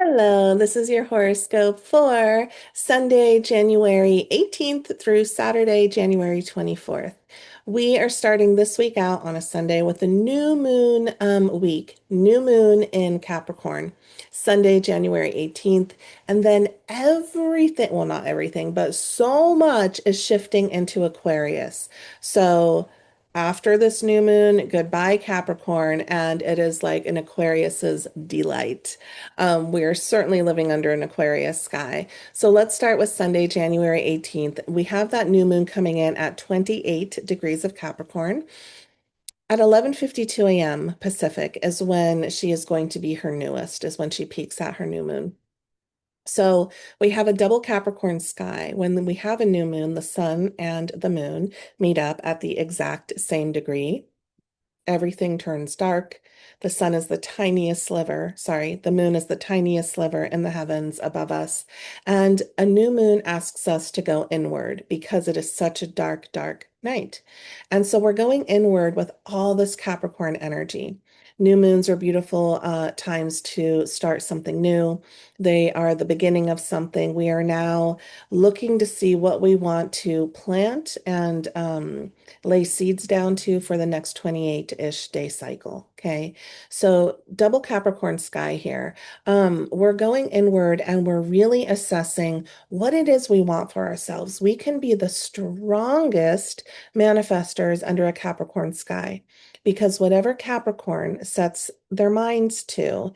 Hello, this is your horoscope for Sunday, January 18th through Saturday, January 24th. We are starting this week out on a Sunday with the new moon week, new moon in Capricorn, Sunday, January 18th. And then everything, well, not everything, but so much is shifting into Aquarius. So after this new moon, goodbye Capricorn, and it is like an Aquarius's delight. We are certainly living under an Aquarius sky. So let's start with Sunday, January 18th. We have that new moon coming in at 28 degrees of Capricorn. At 11:52 a.m. Pacific is when she is going to be her newest, is when she peaks at her new moon. So we have a double Capricorn sky. When we have a new moon, the sun and the moon meet up at the exact same degree. Everything turns dark. The sun is the tiniest sliver, sorry, the moon is the tiniest sliver in the heavens above us. And a new moon asks us to go inward because it is such a dark, dark night. And so we're going inward with all this Capricorn energy. New moons are beautiful times to start something new. They are the beginning of something. We are now looking to see what we want to plant and lay seeds down to for the next 28-ish day cycle. Okay. So double Capricorn sky here. We're going inward and we're really assessing what it is we want for ourselves. We can be the strongest manifestors under a Capricorn sky because whatever Capricorn sets their minds to,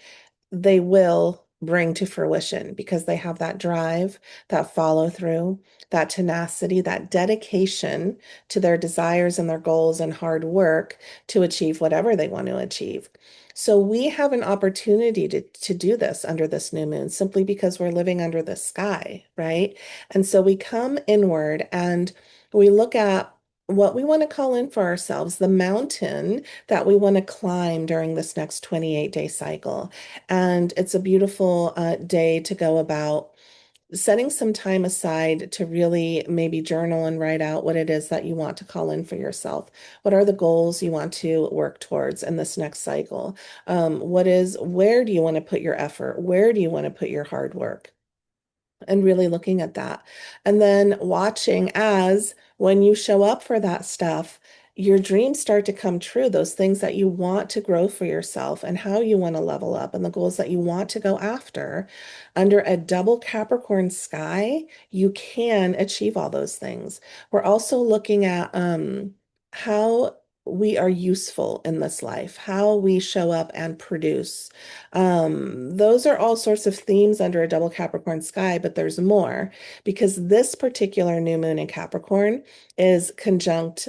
they will bring to fruition because they have that drive, that follow through, that tenacity, that dedication to their desires and their goals and hard work to achieve whatever they want to achieve. So we have an opportunity to do this under this new moon simply because we're living under the sky, right? And so we come inward and we look at what we want to call in for ourselves, the mountain that we want to climb during this next 28-day cycle. And it's a beautiful day to go about setting some time aside to really maybe journal and write out what it is that you want to call in for yourself. What are the goals you want to work towards in this next cycle? Where do you want to put your effort? Where do you want to put your hard work? And really looking at that. And then watching as when you show up for that stuff, your dreams start to come true, those things that you want to grow for yourself and how you want to level up and the goals that you want to go after. Under a double Capricorn sky, you can achieve all those things. We're also looking at how we are useful in this life, how we show up and produce. Those are all sorts of themes under a double Capricorn sky, but there's more because this particular new moon in Capricorn is conjunct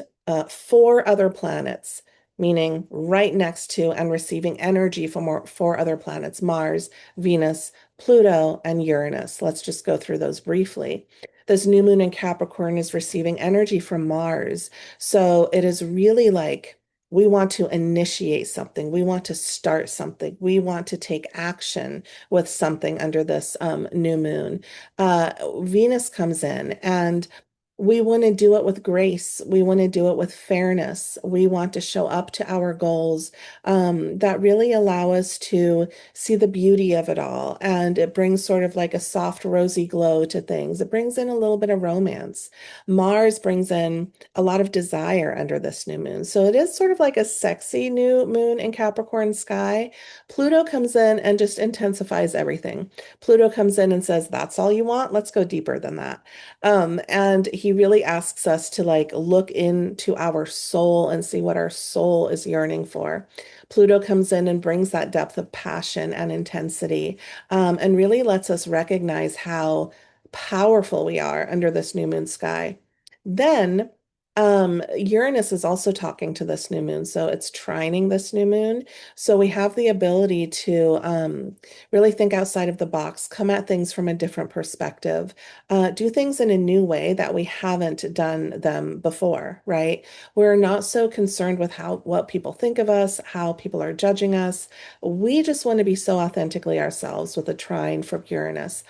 four other planets, meaning right next to and receiving energy from four other planets, Mars, Venus, Pluto, and Uranus. Let's just go through those briefly. This new moon in Capricorn is receiving energy from Mars. So it is really like we want to initiate something. We want to start something. We want to take action with something under this new moon. Venus comes in and we want to do it with grace. We want to do it with fairness. We want to show up to our goals that really allow us to see the beauty of it all. And it brings sort of like a soft, rosy glow to things. It brings in a little bit of romance. Mars brings in a lot of desire under this new moon. So it is sort of like a sexy new moon in Capricorn sky. Pluto comes in and just intensifies everything. Pluto comes in and says, that's all you want? Let's go deeper than that. And he really asks us to like look into our soul and see what our soul is yearning for. Pluto comes in and brings that depth of passion and intensity, and really lets us recognize how powerful we are under this new moon sky. Then Uranus is also talking to this new moon, so it's trining this new moon. So we have the ability to really think outside of the box, come at things from a different perspective, do things in a new way that we haven't done them before, right? We're not so concerned with how what people think of us, how people are judging us. We just want to be so authentically ourselves with a trine from Uranus.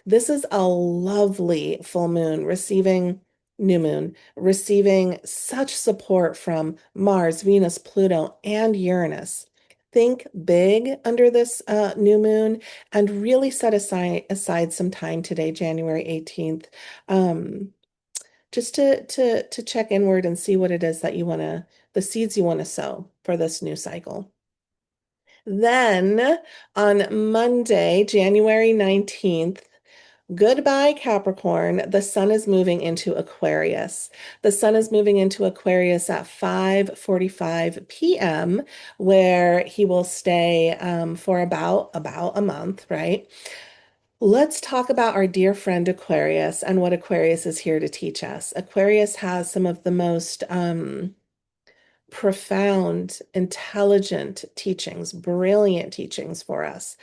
This is a lovely full moon receiving new moon, receiving such support from Mars, Venus, Pluto, and Uranus. Think big under this new moon and really set aside some time today, January 18th, um, just to check inward and see what it is that the seeds you want to sow for this new cycle. Then on Monday, January 19th, goodbye, Capricorn. The sun is moving into Aquarius. The sun is moving into Aquarius at 5:45 p.m., where he will stay for about a month, right? Let's talk about our dear friend Aquarius and what Aquarius is here to teach us. Aquarius has some of the most profound, intelligent teachings, brilliant teachings for us.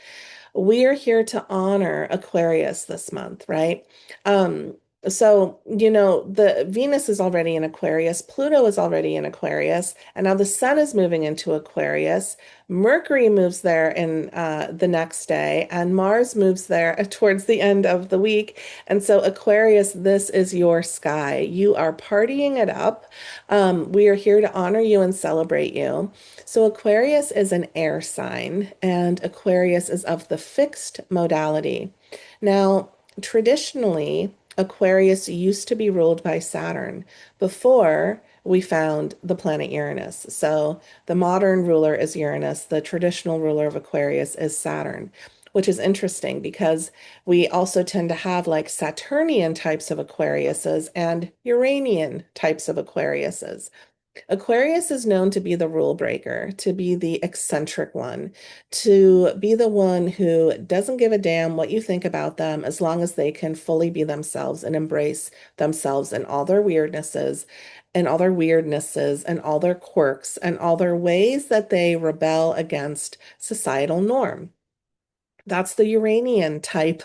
We are here to honor Aquarius this month, right? Um, the Venus is already in Aquarius, Pluto is already in Aquarius, and now the Sun is moving into Aquarius. Mercury moves there in the next day, and Mars moves there towards the end of the week. And so, Aquarius, this is your sky. You are partying it up. We are here to honor you and celebrate you. So, Aquarius is an air sign, and Aquarius is of the fixed modality. Now, traditionally, Aquarius used to be ruled by Saturn before we found the planet Uranus. So, the modern ruler is Uranus, the traditional ruler of Aquarius is Saturn. Which is interesting because we also tend to have like Saturnian types of Aquariuses and Uranian types of Aquariuses. Aquarius is known to be the rule breaker, to be the eccentric one, to be the one who doesn't give a damn what you think about them as long as they can fully be themselves and embrace themselves and all their weirdnesses and all their quirks and all their ways that they rebel against societal norm. That's the Uranian type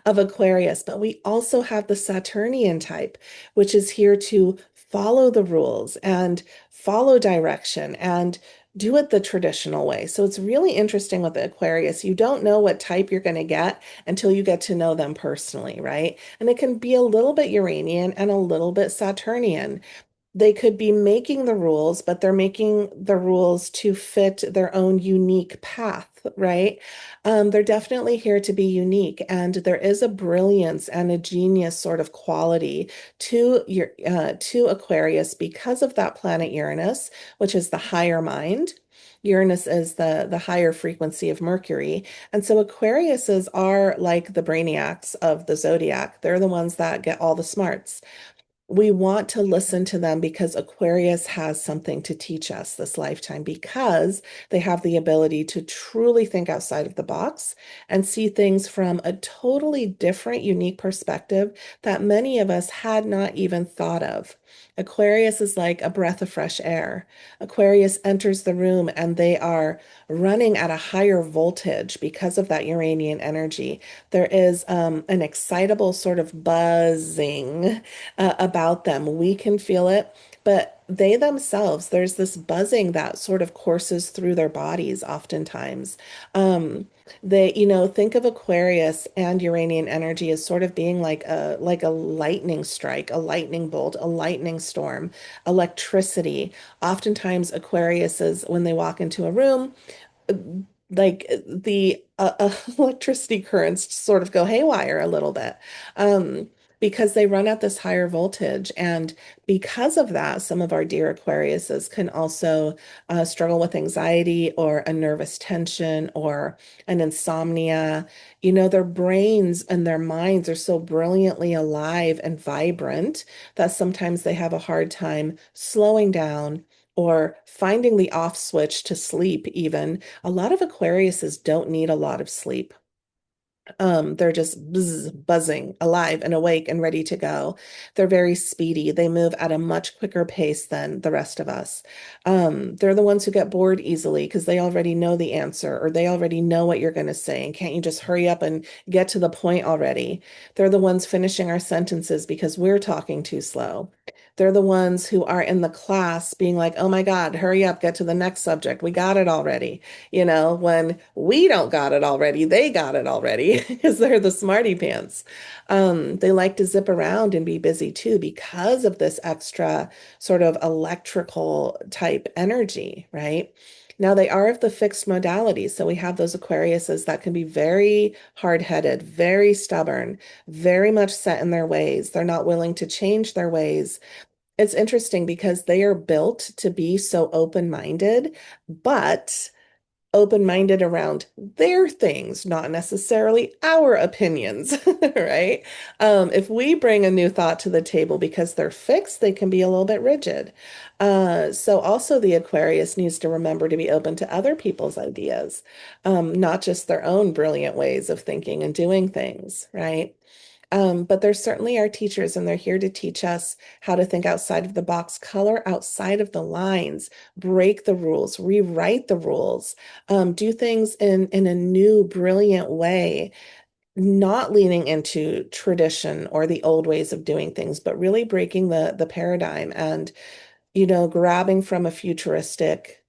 of Aquarius, but we also have the Saturnian type, which is here to follow the rules and follow direction and do it the traditional way. So it's really interesting with the Aquarius. You don't know what type you're going to get until you get to know them personally, right? And it can be a little bit Uranian and a little bit Saturnian. They could be making the rules, but they're making the rules to fit their own unique path, right? They're definitely here to be unique, and there is a brilliance and a genius sort of quality to Aquarius because of that planet Uranus, which is the higher mind. Uranus is the higher frequency of Mercury. And so Aquariuses are like the brainiacs of the zodiac. They're the ones that get all the smarts. We want to listen to them because Aquarius has something to teach us this lifetime because they have the ability to truly think outside of the box and see things from a totally different, unique perspective that many of us had not even thought of. Aquarius is like a breath of fresh air. Aquarius enters the room and they are running at a higher voltage because of that Uranian energy. There is an excitable sort of buzzing about them. We can feel it, but they themselves, there's this buzzing that sort of courses through their bodies oftentimes. Think of Aquarius and Uranian energy as sort of being like a lightning strike, a lightning bolt, a lightning storm, electricity. Oftentimes, Aquariuses, when they walk into a room, like the electricity currents sort of go haywire a little bit. Because they run at this higher voltage. And because of that, some of our dear Aquariuses can also struggle with anxiety or a nervous tension or an insomnia. Their brains and their minds are so brilliantly alive and vibrant that sometimes they have a hard time slowing down or finding the off switch to sleep even. A lot of Aquariuses don't need a lot of sleep. They're just buzzing, alive and awake and ready to go. They're very speedy. They move at a much quicker pace than the rest of us. They're the ones who get bored easily because they already know the answer or they already know what you're going to say. And can't you just hurry up and get to the point already? They're the ones finishing our sentences because we're talking too slow. They're the ones who are in the class being like, oh my God, hurry up, get to the next subject. We got it already. When we don't got it already, they got it already because they're the smarty pants. They like to zip around and be busy too because of this extra sort of electrical type energy, right? Now they are of the fixed modality. So we have those Aquariuses that can be very hard-headed, very stubborn, very much set in their ways. They're not willing to change their ways. It's interesting because they are built to be so open-minded, but open-minded around their things, not necessarily our opinions, right? If we bring a new thought to the table because they're fixed, they can be a little bit rigid. So also the Aquarius needs to remember to be open to other people's ideas, not just their own brilliant ways of thinking and doing things, right? But they're certainly our teachers, and they're here to teach us how to think outside of the box, color outside of the lines, break the rules, rewrite the rules, do things in a new, brilliant way, not leaning into tradition or the old ways of doing things, but really breaking the paradigm and, grabbing from a futuristic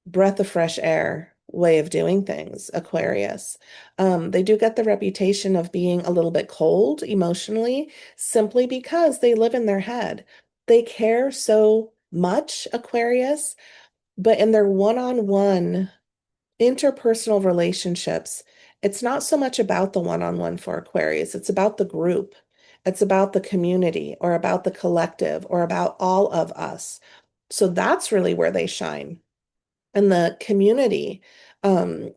breath of fresh air way of doing things, Aquarius. They do get the reputation of being a little bit cold emotionally, simply because they live in their head. They care so much, Aquarius, but in their one-on-one interpersonal relationships, it's not so much about the one-on-one for Aquarius. It's about the group. It's about the community or about the collective or about all of us. So that's really where they shine and the community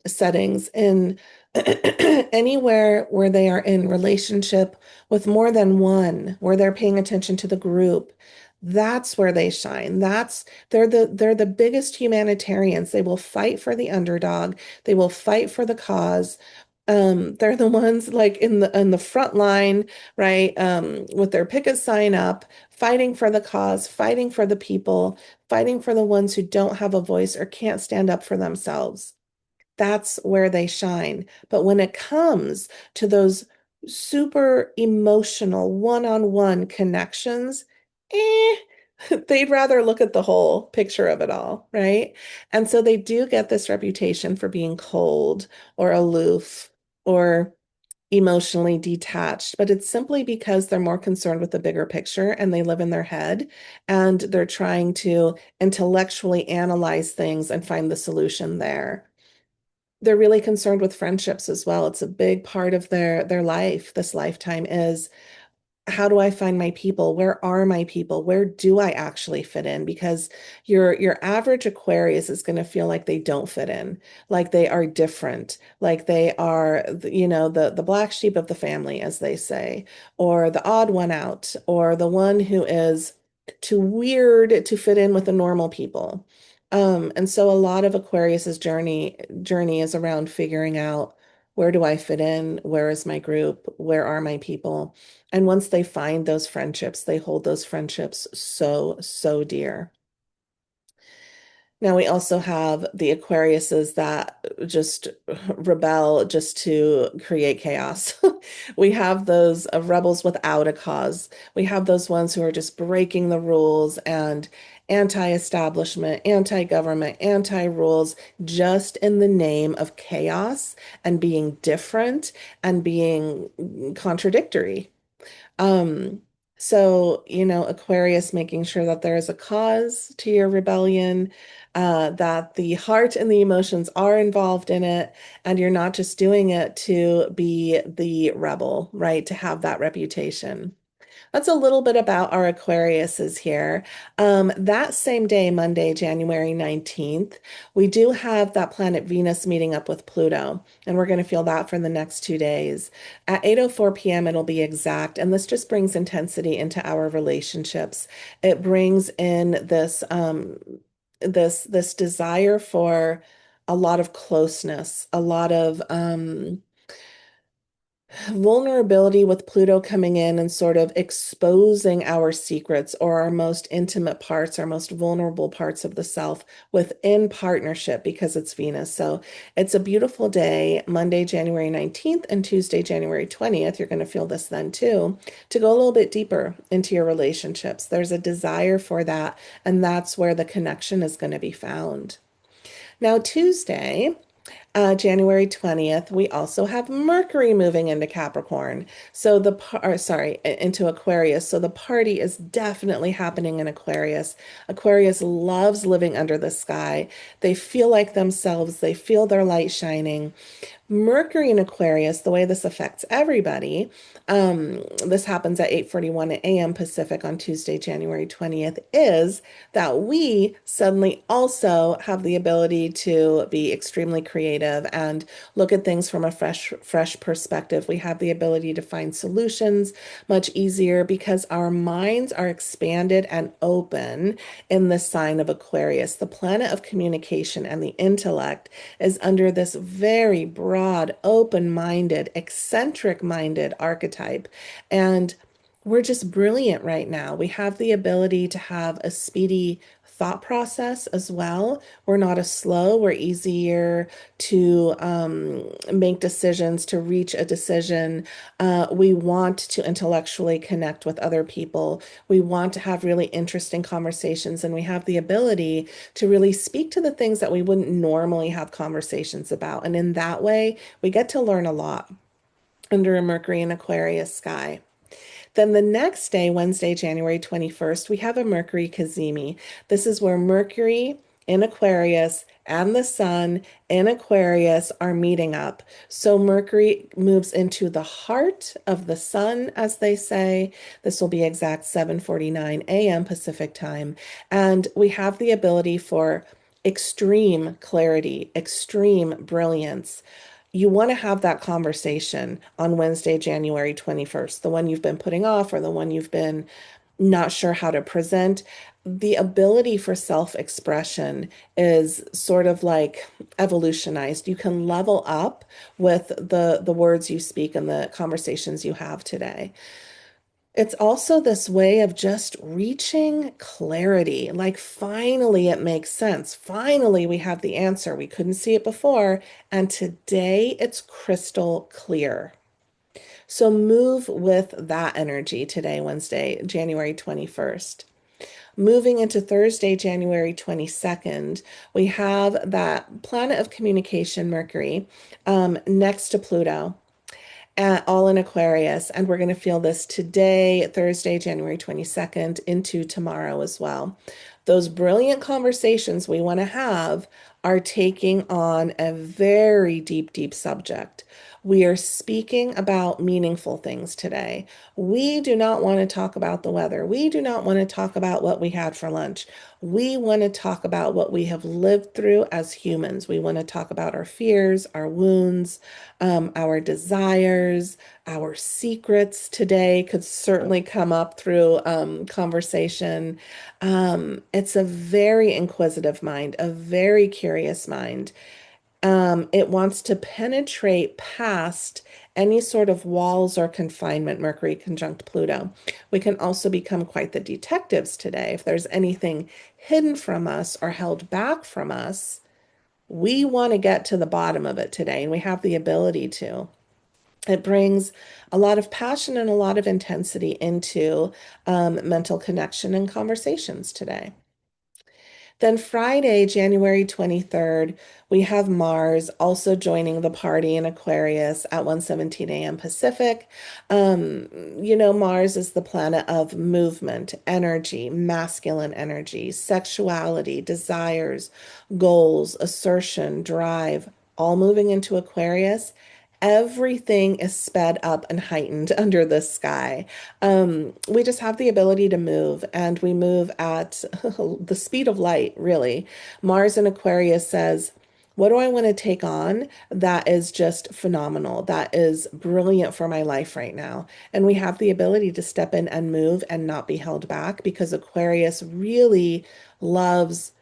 settings in anywhere where they are in relationship with more than one, where they're paying attention to the group. That's where they shine. They're the biggest humanitarians. They will fight for the underdog. They will fight for the cause. They're the ones like in the front line, right? With their picket sign up, fighting for the cause, fighting for the people, fighting for the ones who don't have a voice or can't stand up for themselves. That's where they shine. But when it comes to those super emotional one-on-one connections, eh, they'd rather look at the whole picture of it all, right? And so they do get this reputation for being cold or aloof or emotionally detached, but it's simply because they're more concerned with the bigger picture and they live in their head and they're trying to intellectually analyze things and find the solution there. They're really concerned with friendships as well. It's a big part of their life. This lifetime is, how do I find my people? Where are my people? Where do I actually fit in? Because your average Aquarius is going to feel like they don't fit in, like they are different, like they are, the black sheep of the family, as they say, or the odd one out, or the one who is too weird to fit in with the normal people. And so a lot of Aquarius's journey is around figuring out, where do I fit in? Where is my group? Where are my people? And once they find those friendships, they hold those friendships so, so dear. Now we also have the Aquariuses that just rebel just to create chaos. We have those rebels without a cause. We have those ones who are just breaking the rules and anti-establishment, anti-government, anti-rules, just in the name of chaos and being different and being contradictory. Um, so, Aquarius making sure that there is a cause to your rebellion, that the heart and the emotions are involved in it, and you're not just doing it to be the rebel, right? To have that reputation. That's a little bit about our Aquariuses here. That same day, Monday, January 19th, we do have that planet Venus meeting up with Pluto, and we're going to feel that for the next 2 days. At 8:04 p.m., it'll be exact, and this just brings intensity into our relationships. It brings in this desire for a lot of closeness, a lot of vulnerability with Pluto coming in and sort of exposing our secrets or our most intimate parts, our most vulnerable parts of the self within partnership because it's Venus. So it's a beautiful day, Monday, January 19th and Tuesday, January 20th. You're going to feel this then too, to go a little bit deeper into your relationships. There's a desire for that, and that's where the connection is going to be found. Now, Tuesday, January 20th, we also have Mercury moving into Capricorn. So into Aquarius. So the party is definitely happening in Aquarius. Aquarius loves living under the sky. They feel like themselves, they feel their light shining. Mercury in Aquarius, the way this affects everybody, this happens at 8:41 a.m. Pacific on Tuesday, January 20th, is that we suddenly also have the ability to be extremely creative and look at things from a fresh perspective. We have the ability to find solutions much easier because our minds are expanded and open in the sign of Aquarius. The planet of communication and the intellect is under this very broad, open-minded, eccentric-minded archetype. And we're just brilliant right now. We have the ability to have a speedy thought process as well. We're not as slow. We're easier to make decisions, to reach a decision. We want to intellectually connect with other people. We want to have really interesting conversations, and we have the ability to really speak to the things that we wouldn't normally have conversations about. And in that way, we get to learn a lot under a Mercury and Aquarius sky. Then the next day, Wednesday, January 21st, we have a Mercury cazimi. This is where Mercury in Aquarius and the Sun in Aquarius are meeting up. So Mercury moves into the heart of the Sun, as they say. This will be exact 7:49 a.m. Pacific time. And we have the ability for extreme clarity, extreme brilliance. You want to have that conversation on Wednesday, January 21st, the one you've been putting off or the one you've been not sure how to present. The ability for self-expression is sort of like evolutionized. You can level up with the words you speak and the conversations you have today. It's also this way of just reaching clarity. Like, finally, it makes sense. Finally, we have the answer. We couldn't see it before. And today, it's crystal clear. So move with that energy today, Wednesday, January 21st. Moving into Thursday, January 22nd, we have that planet of communication, Mercury, next to Pluto, all in Aquarius. And we're going to feel this today, Thursday, January 22nd, into tomorrow as well. Those brilliant conversations we want to have are taking on a very deep, deep subject. We are speaking about meaningful things today. We do not want to talk about the weather. We do not want to talk about what we had for lunch. We want to talk about what we have lived through as humans. We want to talk about our fears, our wounds, our desires, our secrets today could certainly come up through conversation. It's a very inquisitive mind, a very curious mind. It wants to penetrate past any sort of walls or confinement, Mercury conjunct Pluto. We can also become quite the detectives today. If there's anything hidden from us or held back from us, we want to get to the bottom of it today, and we have the ability to. It brings a lot of passion and a lot of intensity into mental connection and conversations today. Then Friday, January 23rd, we have Mars also joining the party in Aquarius at 1:17 a.m. Pacific. Mars is the planet of movement, energy, masculine energy, sexuality, desires, goals, assertion, drive, all moving into Aquarius. Everything is sped up and heightened under the sky. We just have the ability to move, and we move at the speed of light, really. Mars in Aquarius says, what do I want to take on that is just phenomenal, that is brilliant for my life right now? And we have the ability to step in and move and not be held back because Aquarius really loves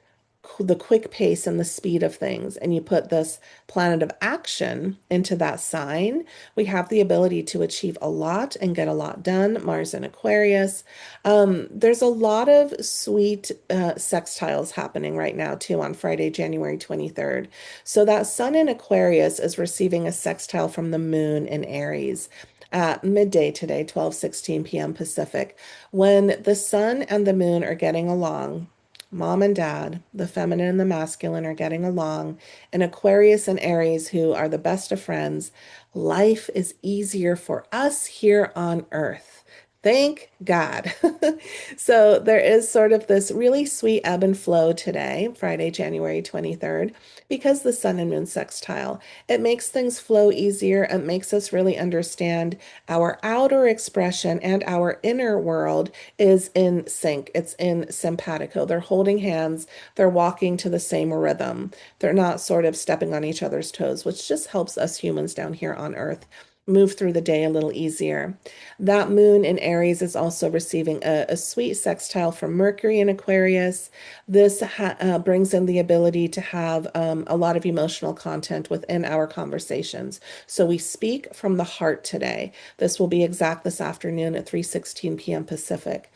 the quick pace and the speed of things, and you put this planet of action into that sign, we have the ability to achieve a lot and get a lot done. Mars in Aquarius. There's a lot of sweet sextiles happening right now, too, on Friday, January 23rd. So that Sun in Aquarius is receiving a sextile from the Moon in Aries at midday today, 12:16 p.m. Pacific. When the Sun and the Moon are getting along, mom and dad, the feminine and the masculine, are getting along, and Aquarius and Aries, who are the best of friends, life is easier for us here on Earth. Thank God. So there is sort of this really sweet ebb and flow today, Friday, January 23rd, because the sun and moon sextile. It makes things flow easier. It makes us really understand our outer expression and our inner world is in sync. It's in simpatico. They're holding hands. They're walking to the same rhythm. They're not sort of stepping on each other's toes, which just helps us humans down here on Earth move through the day a little easier. That moon in Aries is also receiving a sweet sextile from Mercury in Aquarius. This brings in the ability to have a lot of emotional content within our conversations. So we speak from the heart today. This will be exact this afternoon at 3:16 p.m. Pacific.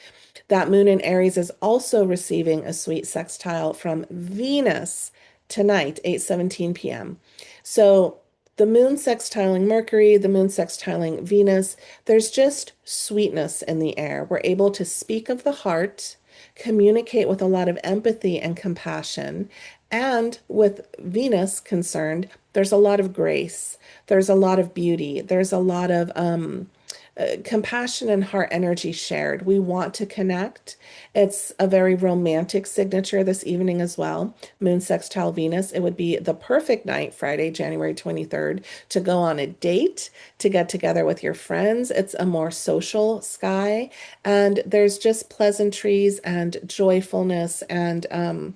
That moon in Aries is also receiving a sweet sextile from Venus tonight, 8:17 p.m. So the moon sextiling Mercury, the moon sextiling Venus, there's just sweetness in the air. We're able to speak of the heart, communicate with a lot of empathy and compassion. And with Venus concerned, there's a lot of grace, there's a lot of beauty, there's a lot of compassion and heart energy shared. We want to connect. It's a very romantic signature this evening as well. Moon sextile Venus. It would be the perfect night, Friday, January 23rd, to go on a date, to get together with your friends. It's a more social sky, and there's just pleasantries and joyfulness and an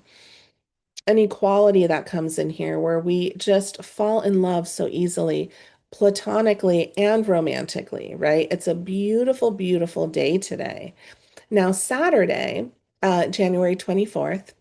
equality that comes in here where we just fall in love so easily, platonically and romantically, right? It's a beautiful, beautiful day today. Now, Saturday, January 24th,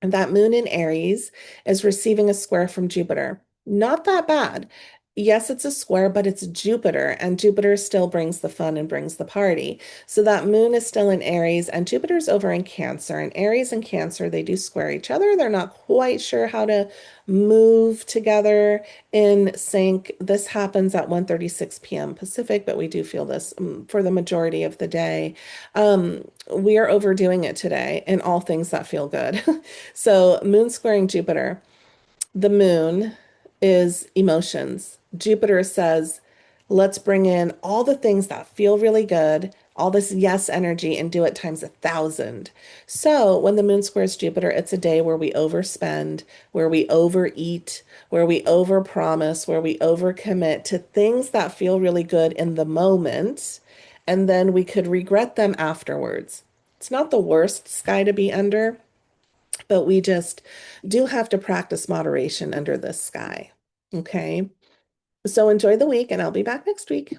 that moon in Aries is receiving a square from Jupiter. Not that bad. Yes, it's a square, but it's Jupiter, and Jupiter still brings the fun and brings the party. So that moon is still in Aries, and Jupiter's over in Cancer. And Aries and Cancer, they do square each other. They're not quite sure how to move together in sync. This happens at 1:36 p.m. Pacific, but we do feel this for the majority of the day. We are overdoing it today in all things that feel good. So, moon squaring Jupiter, the moon is emotions. Jupiter says, let's bring in all the things that feel really good, all this yes energy, and do it times 1,000. So, when the moon squares Jupiter, it's a day where we overspend, where we overeat, where we overpromise, where we overcommit to things that feel really good in the moment, and then we could regret them afterwards. It's not the worst sky to be under, but we just do have to practice moderation under this sky. Okay. So enjoy the week, and I'll be back next week.